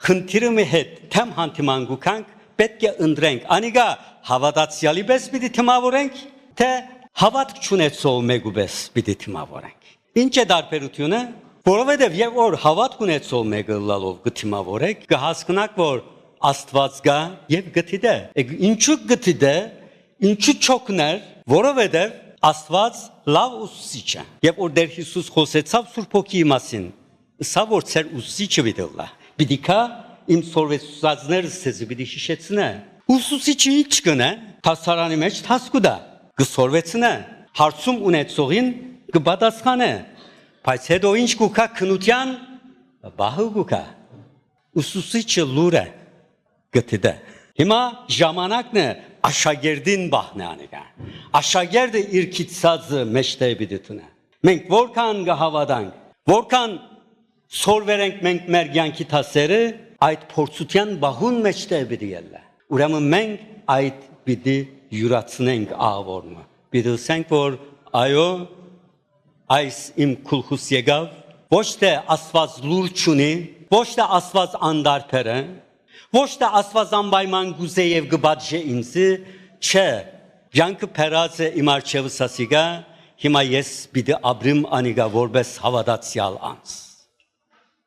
խնդիրը մի հետ թեմ հանդիմանգուքանք պետք է ընտրենք անիգա հավատացյալի պես պիտի թիմավորենք թե հավատք չունեցող մեկու պես պիտի թիմավորենք ինչ է դարբերությունը որովհետև եւ որ հավատք ունեցող մեկը լալով կթիմավորեք կհասկանաք որ Աստված գա եւ գտիդե ինչու գտիդե ինչու չոքներ որովհետև Աստված լավ ուսուցիչ է եւ որ Տեր Հիսուս խոսեցավ Սուրբ Հոգիի մասին սա որ ծեր ուսուցիչը դիտելա պիտի կա իմ սորվեցածները ցեզ պիտի հիշեցնե ուսուցիչը ինչ կնե տասարանի մեջ տասկուդա կսորվեցնե հարցում ունեցողին կպատասխանե բայց հետո ինչ կուքա քնության բահը կուքա ուսուցիչը լուրը գտիդե հիմա ժամանակն է աշակերտին բահնե անիկա աշակերտը իր քիծածը մեջտե պիտի տնե մենք որքան կհավատանք որքան սորվերենք մենք մեր կյանքի տասերը այդ փորձության բահուն մեջտե պիտի ելնա ուրեմն մենք այդ պիտի յուրացնենք աղորմը պիտի ասենք որ այո այս իմ քուլխուս եկավ ոչ թե Աստված լուր չունի ոչ թե Աստված անդարբեր է ոչ թե Աստված անպայման գուզե եւ գբաճե ինձ չէ յանքը փերած է իմ արջևս ասիգա հիմա ես պիտի ապրեմ անիգա որպես հավատացյալ անձ